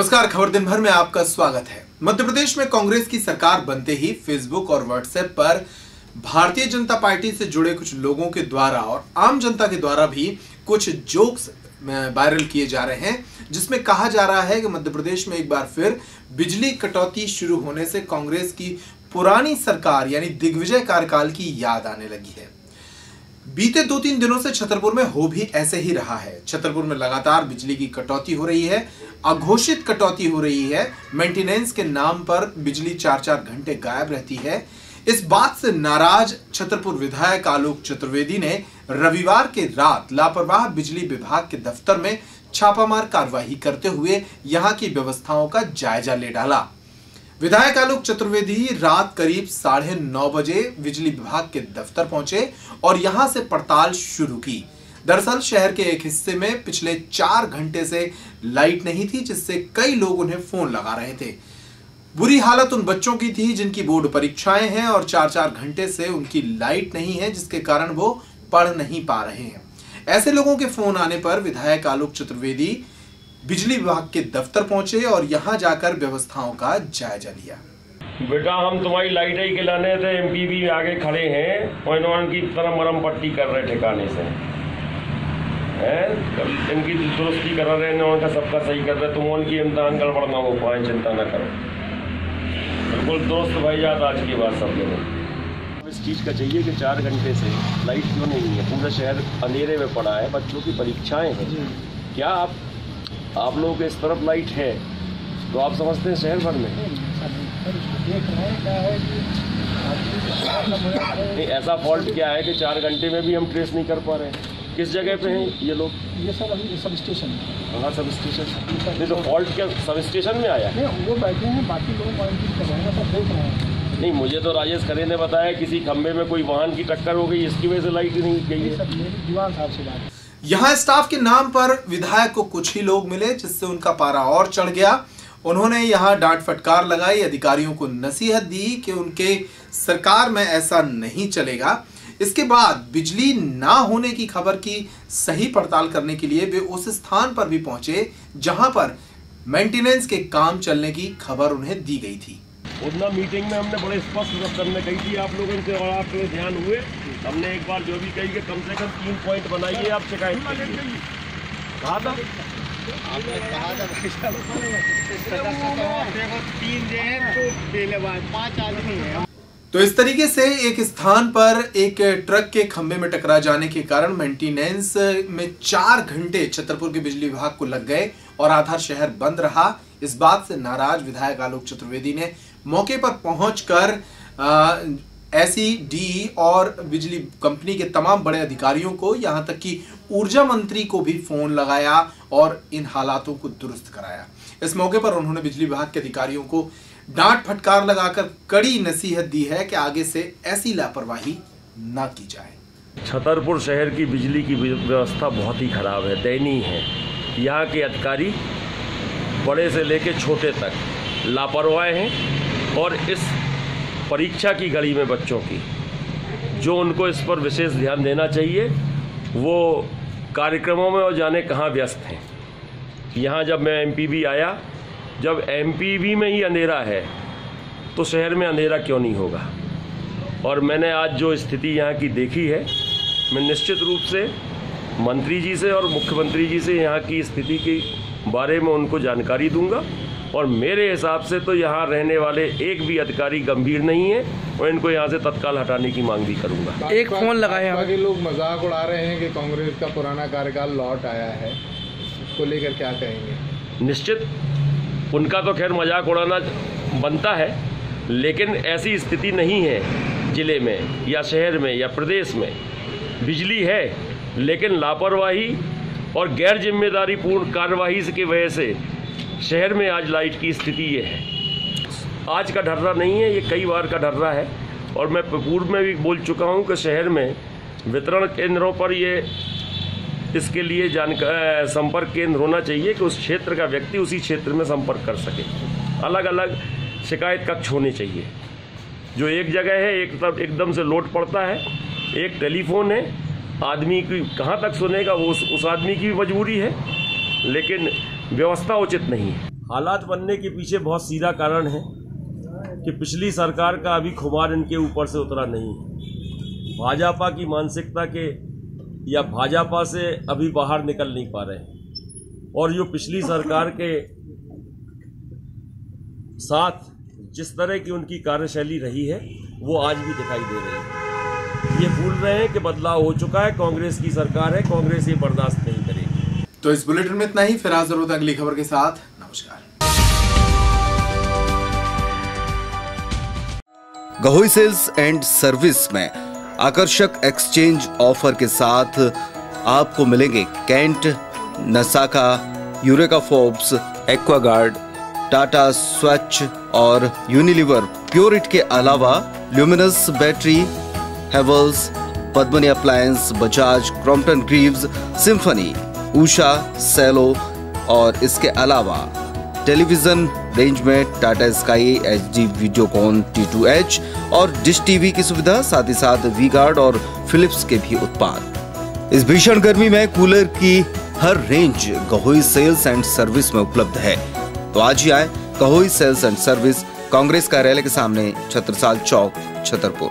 नमस्कार, खबर दिन भर में आपका स्वागत है। मध्य प्रदेश में कांग्रेस की सरकार बनते ही फेसबुक और व्हाट्सएप पर भारतीय जनता पार्टी से जुड़े कुछ लोगों के द्वारा और आम जनता के द्वारा भी कुछ जोक्स वायरल किए जा रहे हैं, जिसमें कहा जा रहा है कि मध्य प्रदेश में एक बार फिर बिजली कटौती शुरू होने से कांग्रेस की पुरानी सरकार यानी दिग्विजय कार्यकाल की याद आने लगी है। बीते 2-3 दिनों से छतरपुर में हो भी ऐसे ही रहा है। छतरपुर में लगातार बिजली की कटौती हो रही है, अघोषित कटौती हो रही है। मेंटेनेंस के नाम पर बिजली 4-4 घंटे गायब रहती है। इस बात से नाराज छतरपुर विधायक आलोक चतुर्वेदी ने रविवार के रात लापरवाह बिजली विभाग के दफ्तर में छापामार कार्रवाई करते हुए यहां की व्यवस्थाओं का जायजा ले डाला। विधायक आलोक चतुर्वेदी रात करीब 9:30 बजे बिजली विभाग के दफ्तर पहुंचे और यहां से पड़ताल शुरू की। दरअसल शहर के एक हिस्से में पिछले 4 घंटे से लाइट नहीं थी, जिससे कई लोग उन्हें फोन लगा रहे थे। बुरी हालत उन बच्चों की थी जिनकी बोर्ड परीक्षाएं हैं और 4-4 घंटे से उनकी लाइट नहीं है, जिसके कारण वो पढ़ नहीं पा रहे हैं। ऐसे लोगों के फोन आने पर विधायक आलोक चतुर्वेदी बिजली विभाग के दफ्तर पहुंचे और यहां जाकर व्यवस्थाओं का जायजा लिया। बेटा, हम तुम्हारी लाइट ही के लाने थे, एमपी भी आगे खड़े हैं और इन्होंने की तरह मरम पट्टी कर रहे ठिकाने से इनकी दुरुस्ती कर रहे हैं, उनका सबका सही कर रहे। तुम उनकी इम्तहान गड़बड़ ना हो पाए, चिंता ना करो। बिल्कुल दोस्त भाई याद आज की बात सब लोगों। इस चीज़ का चाहिए कि 4 घंटे से लाइट क्यों नहीं है, पूरा शहर अंधेरे में पड़ा है, बच्चों की परीक्षाएं हैं। क्या आप लोगों के इस तरफ लाइट है तो आप समझते हैं शहर भर में नहीं ऐसा फॉल्ट क्या है कि 4 घंटे में भी हम ट्रेस नहीं कर पा रहे हैं? किस जगह पे हैं ये लोग? ये सब अभी सब स्टेशन। हाँ, सब स्टेशन। नहीं तो फॉल्ट क्या सब स्टेशन में आया? नहीं, वो बैठे हैं, बाकी लोग मॉनिटरिंग कर रहे हैं, सब देख रहे हैं। नहीं, मुझे तो राजेश खरे ने बताया किसी खंबे में कोई वाहन की टक्कर हो गई, इसकी वजह से लाइट नहीं गई है। मेरी दीवान साहब से बात। यहां स्टाफ के नाम पर विधायक को कुछ ही लोग मिले, जिससे उनका पारा और चढ़ गया। उन्होंने यहां डांट फटकार लगाई, अधिकारियों को नसीहत दी कि उनके सरकार में ऐसा नहीं चलेगा। इसके बाद बिजली ना होने की खबर की सही पड़ताल करने के लिए वे उस स्थान पर भी पहुंचे जहां पर मेंटेनेंस के काम चलने की खबर उन्हें दी गई थी। उतना मीटिंग में हमने बड़े स्पष्ट शब्द में कही थी आप लोगों से, और आप लोग ध्यान हुए। हमने एक बार जो भी कही कि कम से कम 3 पॉइंट बनाइए, आप शिकायत कीजिए। कहा था आपने, कहा था 5 आदमी है। तो इस तरीके से एक स्थान पर एक ट्रक के खंभे में टकरा जाने के कारण मेंटेनेंस में 4 घंटे छतरपुर के बिजली विभाग को लग गए और आधा शहर बंद रहा। इस बात से नाराज विधायक आलोक चतुर्वेदी ने मौके पर पहुंचकर एसईडी और बिजली कंपनी के तमाम बड़े अधिकारियों को, यहां तक कि ऊर्जा मंत्री को भी फोन लगाया और इन हालातों को दुरुस्त कराया। इस मौके पर उन्होंने बिजली विभाग के अधिकारियों को डांट फटकार लगाकर कड़ी नसीहत दी है कि आगे से ऐसी लापरवाही ना की जाए। छतरपुर शहर की बिजली की व्यवस्था बहुत ही खराब है, दयनीय है। यहाँ के अधिकारी बड़े से लेकर छोटे तक लापरवाह हैं और इस परीक्षा की घड़ी में बच्चों की जो उनको इस पर विशेष ध्यान देना चाहिए, वो कार्यक्रमों में और जाने कहाँ व्यस्त हैं। यहाँ जब मैं एमपीवी आया, जब एमपीवी में ही अंधेरा है तो शहर में अंधेरा क्यों नहीं होगा? और मैंने आज जो स्थिति यहाँ की देखी है, मैं निश्चित रूप से मंत्री जी से और मुख्यमंत्री जी से यहाँ की स्थिति के बारे में उनको जानकारी दूंगा। और मेरे हिसाब से तो यहाँ रहने वाले एक भी अधिकारी गंभीर नहीं है और इनको यहाँ से तत्काल हटाने की मांग भी करूंगा। एक फोन लगाए, बाकी लोग मजाक उड़ा रहे हैं कि कांग्रेस का पुराना कार्यकाल लौट आया है, इसको लेकर क्या कहेंगे? निश्चित उनका तो खैर मजाक उड़ाना बनता है, लेकिन ऐसी स्थिति नहीं है जिले में या शहर में या प्रदेश में। बिजली है, लेकिन लापरवाही और गैर जिम्मेदारीपूर्ण कार्यवाही की वजह से शहर में आज लाइट की स्थिति ये है। आज का ढर्रा नहीं है, ये कई बार का ढर्रा है। और मैं पूर्व में भी बोल चुका हूँ कि शहर में वितरण केंद्रों पर ये इसके लिए संपर्क केंद्र होना चाहिए कि उस क्षेत्र का व्यक्ति उसी क्षेत्र में संपर्क कर सके। अलग अलग शिकायत कक्ष होने चाहिए। जो एक जगह है, एक तरफ एकदम से लोड पड़ता है, एक टेलीफोन है, आदमी की कहाँ तक सुनेगा वो उस आदमी की भी मजबूरी है, लेकिन व्यवस्था उचित नहीं है। हालात बनने के पीछे बहुत सीधा कारण है कि पिछली सरकार का अभी खुमार इनके ऊपर से उतरा नहीं है। भाजपा की मानसिकता के या भाजपा से अभी बाहर निकल नहीं पा रहे हैं और जो पिछली सरकार के साथ जिस तरह की उनकी कार्यशैली रही है वो आज भी दिखाई दे रही है। ये भूल रहे हैं कि बदलाव हो चुका है, कांग्रेस की सरकार है, कांग्रेस ये बर्दाश्त नहीं करेगी। तो इस बुलेटिन में इतना ही, फिर हाजिर होता अगली खबर के साथ। नमस्कार। गहोई सेल्स एंड सर्विस में आकर्षक एक्सचेंज ऑफर के साथ आपको मिलेंगे Kent, Nasaka, Eureka Forbes, Aquaguard, Tata Swach और यूनिलीवर प्योरिट के अलावा Luminous battery, Havells, Padmini appliance, Bajaj, Crompton Greaves, Symphony, Usha, Cello और इसके अलावा टेलीविजन रेंज में Tata sky, HD Videocon T2H और डिश टीवी की सुविधा, साथ ही साथ वी गार्ड और फिलिप्स के भी उत्पाद। इस भीषण गर्मी में कूलर की हर range Gahoi sales and service में उपलब्ध है। तो आज ही आए Gahoi sales and service, Congress कार्यालय के सामने, छत्रसाल चौक, छतरपुर।